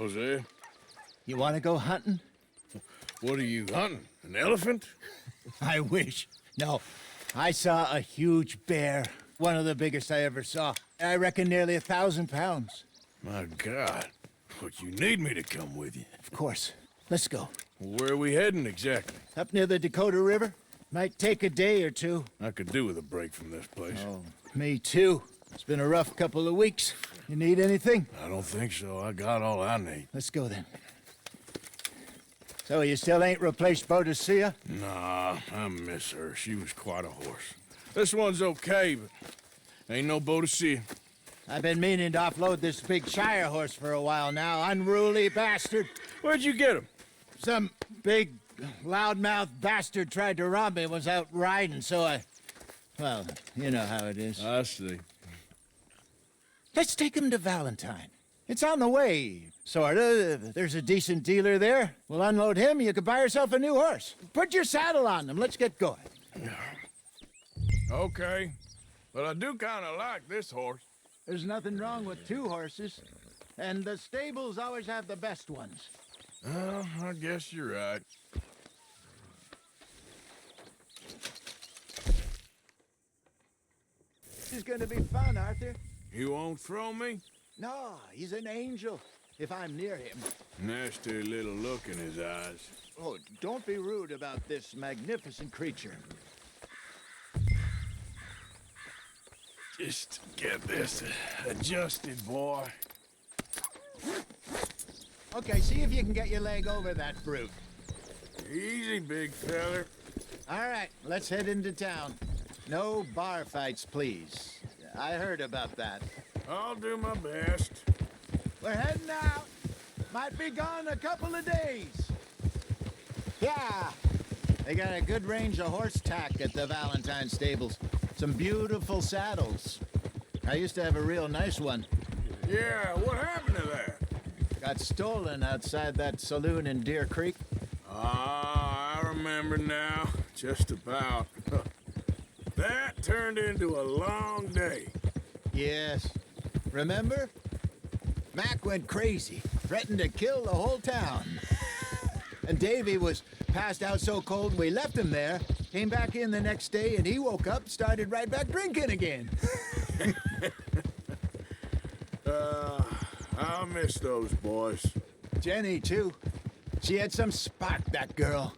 Jose, You want to go hunting? what are you hunting? An elephant? I wish. No, I saw a huge bear. One of the biggest I ever saw. I reckon nearly 1,000 pounds. My God. But you need me to come with you. Of course. Let's go. Where are we heading exactly? Up near the Dakota River. Might take a day or two. I could do with a break from this place. Oh, me too. It's been a rough couple of weeks. You need anything? I don't think so. I got all I need. Let's go then. So you still ain't replaced Boadicea? Nah, I miss her. She was quite a horse. This one's okay, but ain't no Boadicea. I've been meaning to offload this big Shire horse for a while now. Unruly bastard. Where'd you get him? Some big, loudmouth bastard tried to rob me and was out riding, so I... Well, you know how it is. I see. Let's take him to Valentine. It's on the way, sorta. There's a decent dealer there. We'll unload him, you could buy yourself a new horse. Put your saddle on them, let's get going. Okay, but I do kind of like this horse. There's nothing wrong with two horses, and the stables always have the best ones. Well, I guess you're right. This is gonna be fun, Arthur. You won't throw me? No, he's an angel, if I'm near him. Nasty little look in his eyes. Oh, don't be rude about this magnificent creature. Just get this adjusted, boy. Okay, see if you can get your leg over that brute. Easy, big feller. All right, let's head into town. No bar fights, please. I heard about that. I'll do my best. We're heading out. Might be gone a couple of days. Yeah. They got a good range of horse tack at the Valentine stables. Some beautiful saddles. I used to have a real nice one. Yeah, what happened to that? Got stolen outside that saloon in Deer Creek. Ah, I remember now. Just about. That turned into a long day. Yes. Remember? Mac went crazy, threatened to kill the whole town. And Davy was passed out so cold we left him there, came back in the next day, and he woke up, started right back drinking again. I'll miss those boys. Jenny, too. She had some spark, that girl.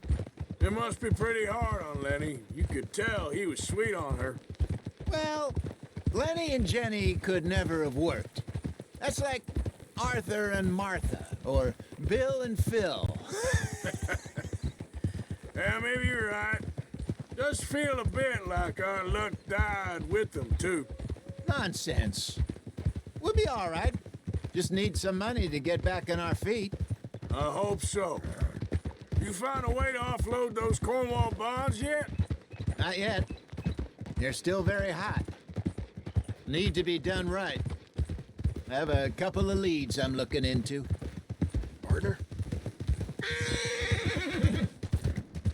It must be pretty hard on Lenny. You could tell he was sweet on her. Well, Lenny and Jenny could never have worked. That's like Arthur and Martha, or Bill and Phil. Yeah, maybe you're right. Does feel a bit like our luck died with them, too. Nonsense. We'll be all right. Just need some money to get back on our feet. I hope so. You found a way to offload those Cornwall bonds yet? Not yet. They're still very hot. Need to be done right. I have a couple of leads I'm looking into. Partner?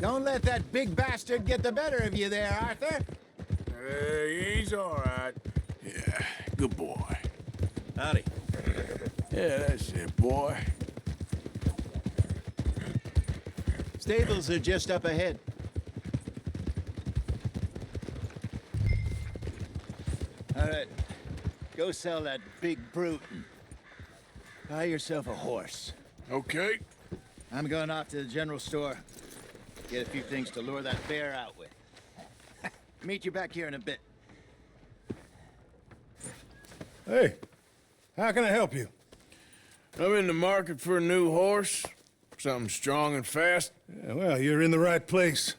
Don't let that big bastard get the better of you there, Arthur. He's all right. Yeah, good boy. Howdy. Yeah, that's it, boy. Stables are just up ahead. All right. Go sell that big brute and buy yourself a horse. Okay. I'm going off to the general store. Get a few things to lure that bear out with. Meet you back here in a bit. Hey, how can I help you? I'm in the market for a new horse. Something strong and fast. Yeah, well, you're in the right place.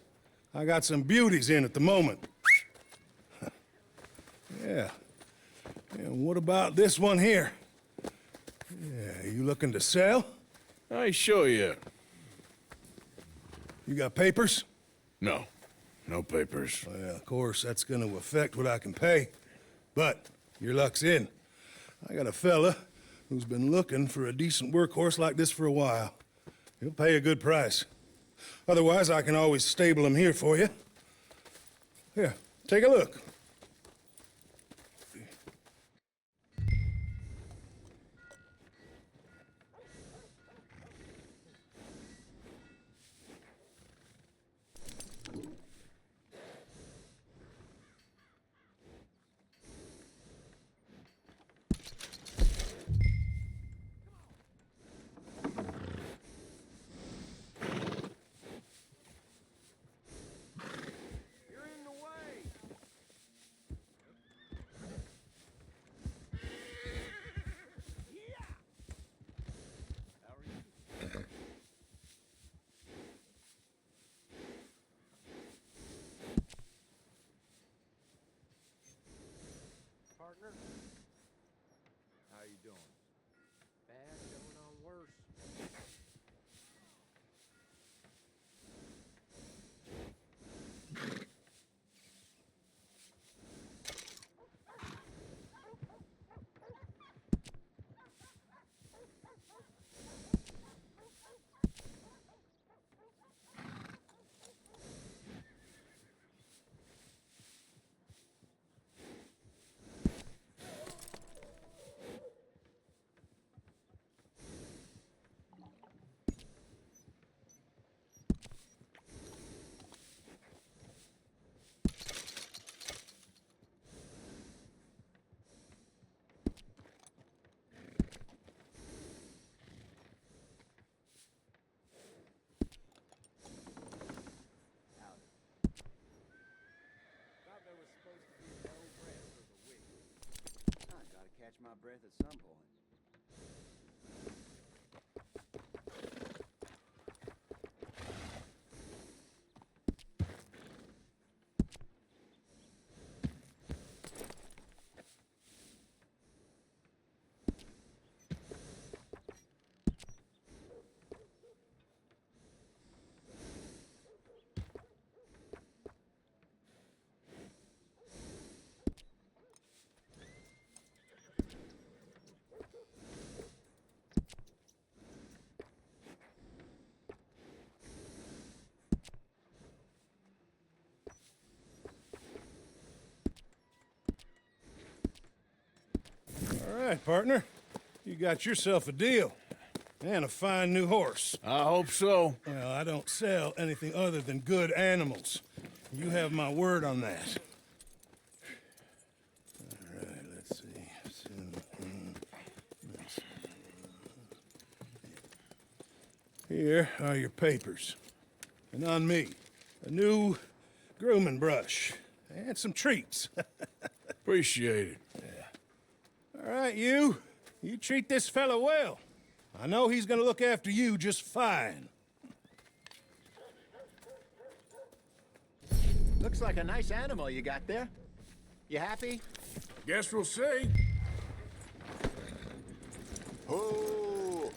I got some beauties in at the moment. Yeah. And what about this one here? Yeah, you looking to sell? I ain't sure yet. You got papers? No. No papers. Well, of course, that's gonna affect what I can pay. But your luck's in. I got a fella who's been looking for a decent workhorse like this for a while. He'll pay a good price. Otherwise, I can always stable him here for you. Here, take a look. breath at some point. All right, partner. You got yourself a deal. And a fine new horse. I hope so. Well, I don't sell anything other than good animals. You have my word on that. All right, let's see. Here are your papers. And on me, a new grooming brush. And some treats. Appreciate it. All right, you treat this fella well. I know he's gonna look after you just fine. Looks like a nice animal you got there. You happy? Guess we'll see. Oh!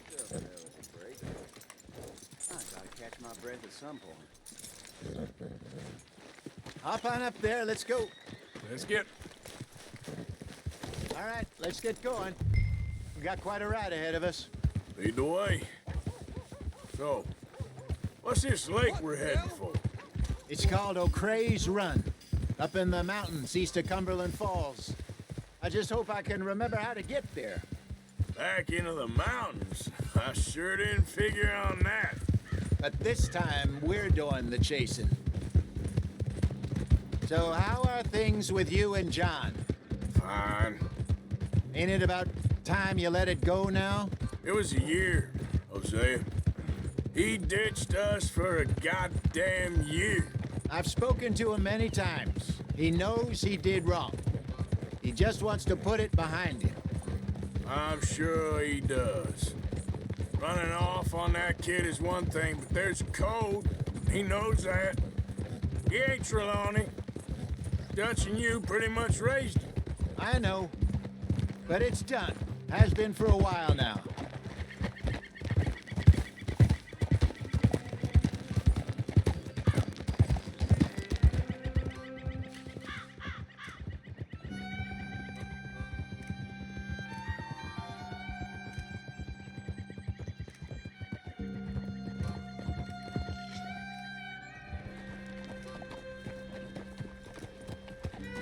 I gotta catch my breath at some point. Hop on up there, let's go. Let's get... All right, let's get going. We got quite a ride ahead of us. Lead the way. So, what's this lake we're heading for? It's called O'Creagh's Run, up in the mountains east of Cumberland Falls. I just hope I can remember how to get there. Back into the mountains? I sure didn't figure on that. But this time, we're doing the chasing. So how are things with you and John? Fine. Ain't it about time you let it go now? It was a year, Hosea. He ditched us for a goddamn year. I've spoken to him many times. He knows he did wrong. He just wants to put it behind him. I'm sure he does. Running off on that kid is one thing, but there's a code. He knows that. He ain't Trelawney. Dutch and you pretty much raised him. I know. But it's done. Has been for a while now.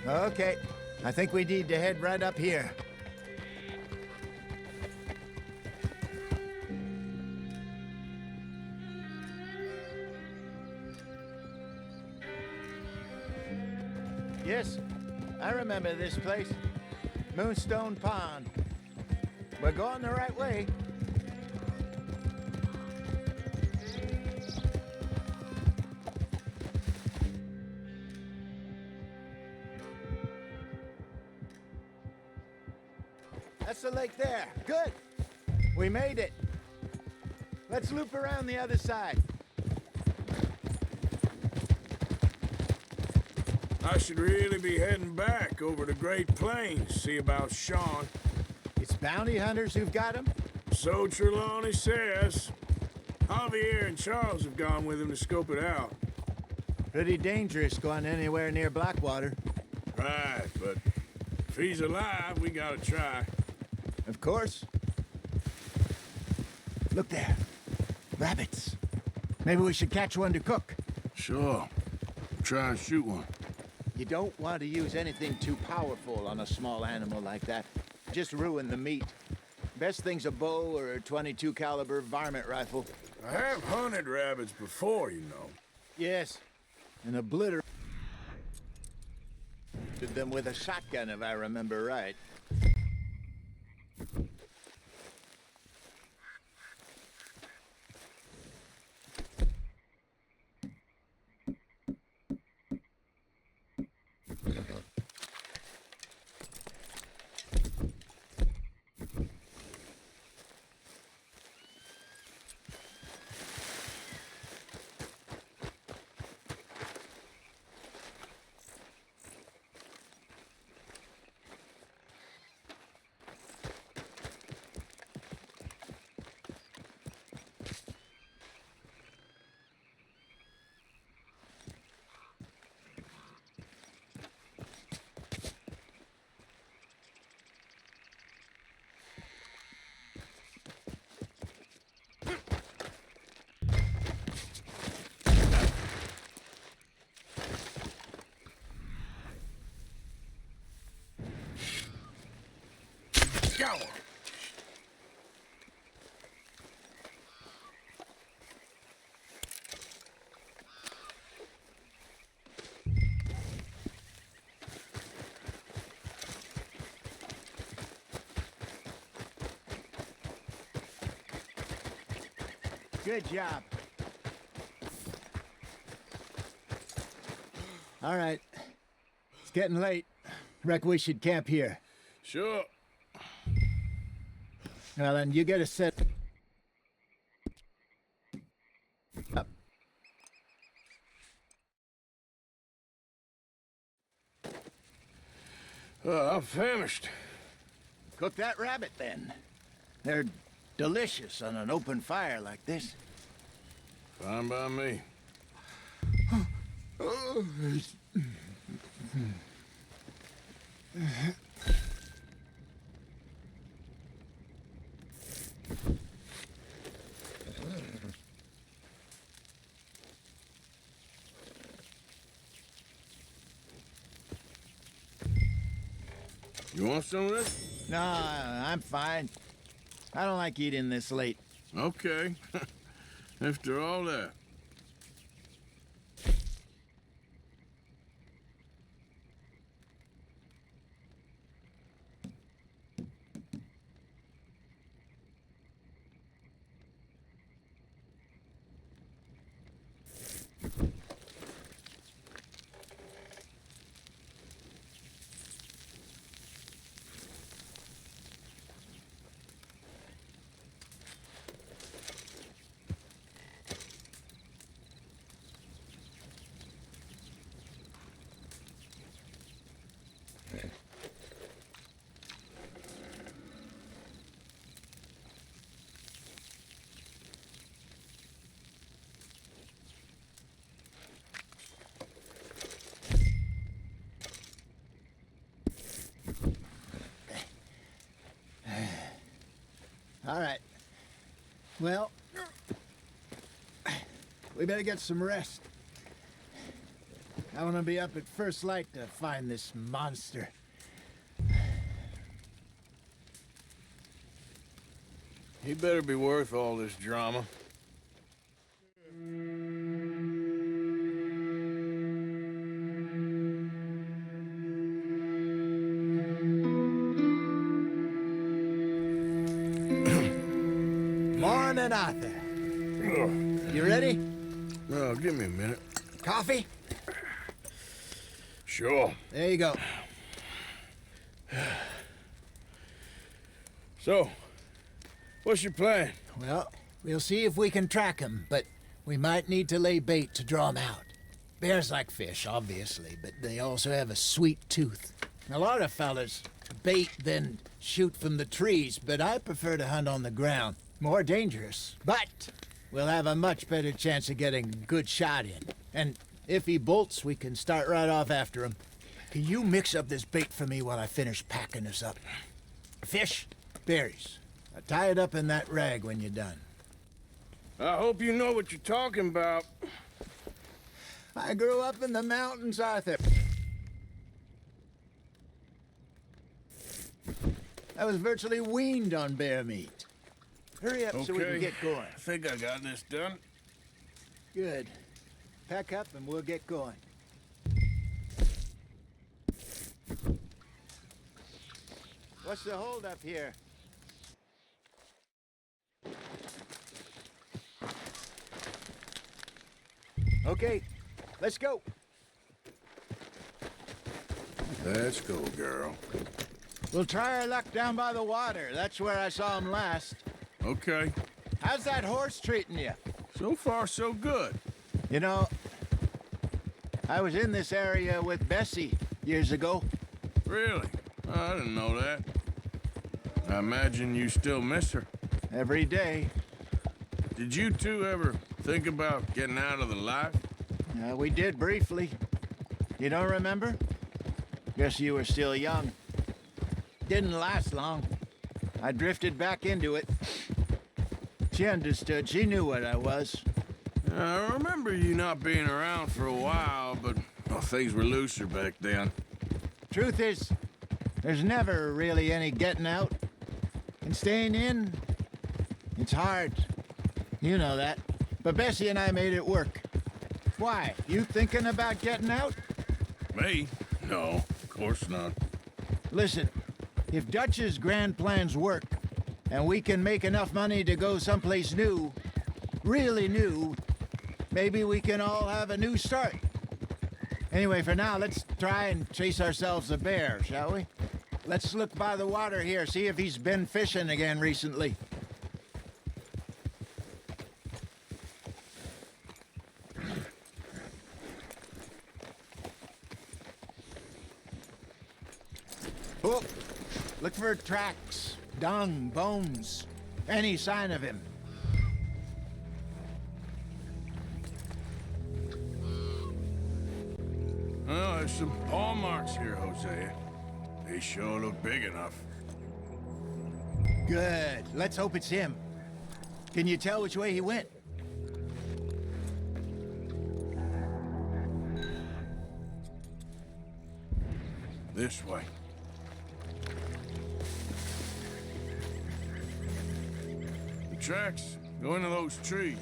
Okay, I think we need to head right up here. Yes, I remember this place. Moonstone Pond. We're going the right way. That's the lake there. Good. We made it. Let's loop around the other side. I should really be heading back over the Great Plains, see about Sean. It's bounty hunters who've got him? So Trelawney says. Javier and Charles have gone with him to scope it out. Pretty dangerous going anywhere near Blackwater. Right, but if he's alive, we gotta try. Of course. Look there. Rabbits. Maybe we should catch one to cook. Sure. Try and shoot one. You don't want to use anything too powerful on a small animal like that. Just ruin the meat. Best thing's a bow or a .22 caliber varmint rifle. I have hunted rabbits before, you know. Yes, and obliterated them with a shotgun, if I remember right. Go. Good job. All right. It's getting late. Reckon we should camp here. Sure. Well, then you get a set up. I'm famished. Cook that rabbit, then. They're delicious on an open fire like this. Fine by me. You want some of this? No, I'm fine. I don't like eating this late. Okay. After all that. All right. Well, we better get some rest. I want to be up at first light to find this monster. He better be worth all this drama. Morning, Arthur. You ready? No, give me a minute. Coffee? Sure. There you go. So, what's your plan? Well, we'll see if we can track him, but we might need to lay bait to draw him out. Bears like fish, obviously, but they also have a sweet tooth. A lot of fellas bait, then shoot from the trees, but I prefer to hunt on the ground. More dangerous, but we'll have a much better chance of getting a good shot in. And if he bolts, we can start right off after him. Can you mix up this bait for me while I finish packing this up? Fish, berries. Tie it up in that rag when you're done. I hope you know what you're talking about. I grew up in the mountains, Arthur. I was virtually weaned on bear meat. Hurry up so we can get going. I think I got this done. Good. Pack up and we'll get going. What's the holdup here? Okay, let's go. Let's go, girl. We'll try our luck down by the water. That's where I saw him last. Okay. How's that horse treating you? So far, so good. You know, I was in this area with Bessie years ago. Really? Oh, I didn't know that. I imagine you still miss her. Every day. Did you two ever think about getting out of the life? We did briefly. You don't remember? Guess you were still young. Didn't last long. I drifted back into it. She understood. She knew what I was. I remember you not being around for a while, but well, things were looser back then. Truth is, there's never really any getting out. And staying in, it's hard. You know that. But Bessie and I made it work. Why? You thinking about getting out? Me? No, of course not. Listen, if Dutch's grand plans work, and we can make enough money to go someplace new, really new, maybe we can all have a new start. Anyway, for now, let's try and chase ourselves a bear, shall we? Let's look by the water here, see if he's been fishing again recently. Oh, look for tracks, dung, bones, any sign of him. Oh, there's some paw marks here, Hosea. They sure look big enough. Good. Let's hope it's him. Can you tell which way he went? This way. The tracks go into those trees.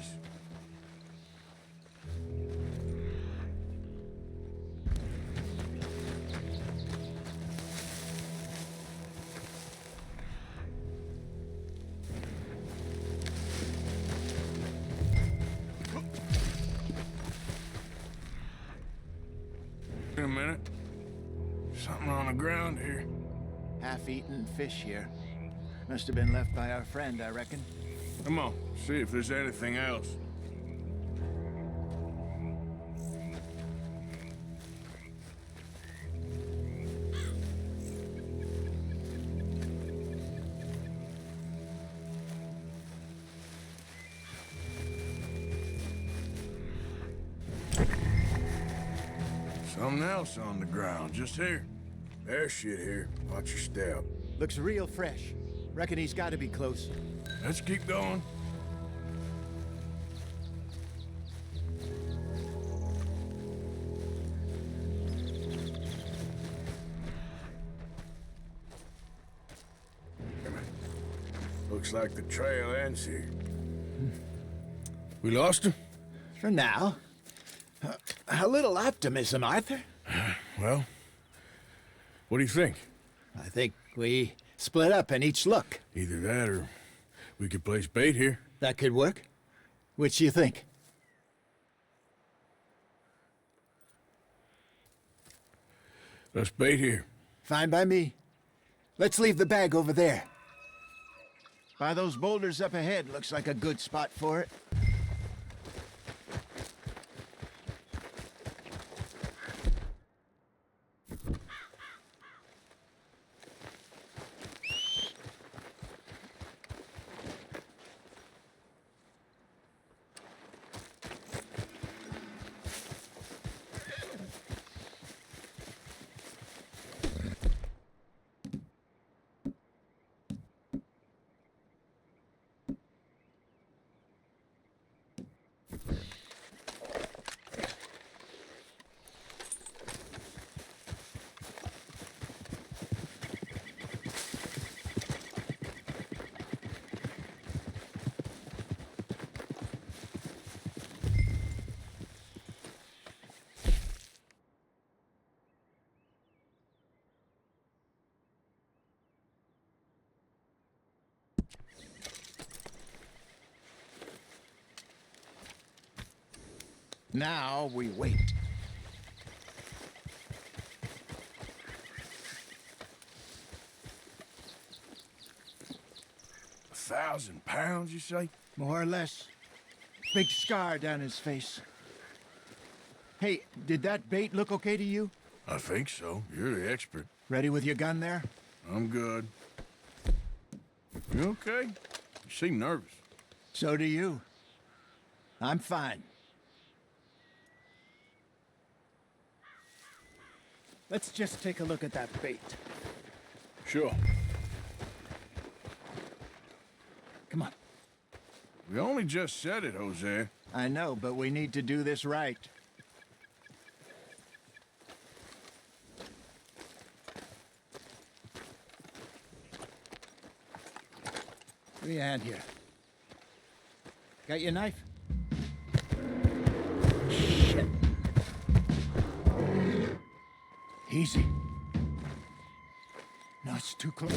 Wait a minute. Something on the ground here. Half-eaten fish here. Must have been left by our friend, I reckon. Come on, see if there's anything else. Something else on the ground, just here. There's shit here. Watch your step. Looks real fresh. Reckon he's got to be close. Let's keep going. Looks like the trail ends here. We lost him? For now. A little optimism, Arthur. Well, what do you think? I think we split up and each look. Either that or we could place bait here. That could work. Which do you think? Let's bait here. Fine by me. Let's leave the bag over there. By those boulders up ahead, looks like a good spot for it. Now we wait. £1,000, you say? More or less. Big scar down his face. Hey, did that bait look okay to you? I think so. You're the expert. Ready with your gun there? I'm good. You okay? You seem nervous. So do you. I'm fine. Let's just take a look at that bait. Sure. Come on. We only just said it, Jose. I know, but we need to do this right. Give me a hand here. Got your knife? Shit. Easy. No, it's too close.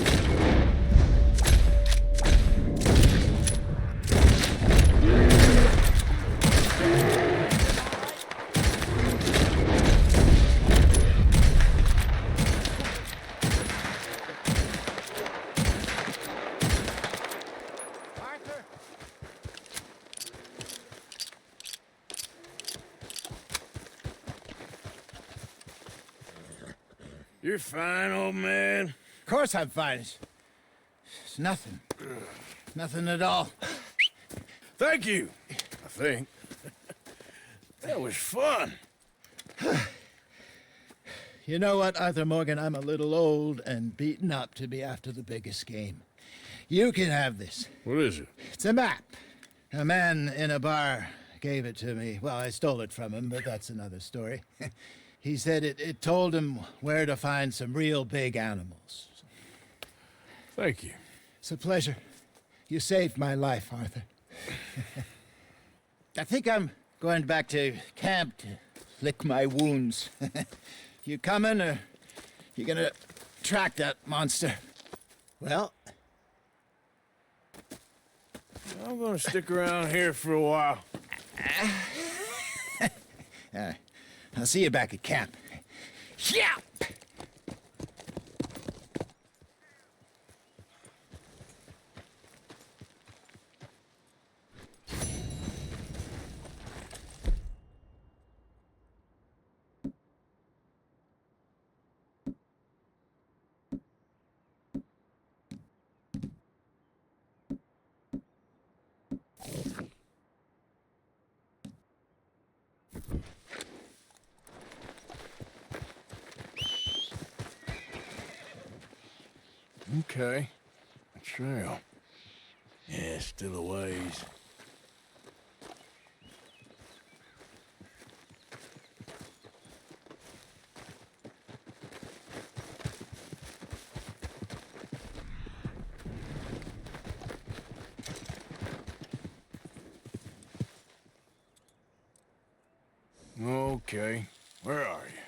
You're fine, old man. Of course I'm fine. It's nothing. Nothing at all. Thank you, I think. That was fun. You know what, Arthur Morgan? I'm a little old and beaten up to be after the biggest game. You can have this. What is it? It's a map. A man in a bar gave it to me. Well, I stole it from him, but that's another story. He said it told him where to find some real big animals. Thank you. It's a pleasure. You saved my life, Arthur. I think I'm going back to camp to lick my wounds. You coming, or you gonna track that monster? Well, I'm gonna stick around here for a while. I'll see you back at camp. Yeah! Okay. A trail. Yeah, still a ways. Okay. Where are you?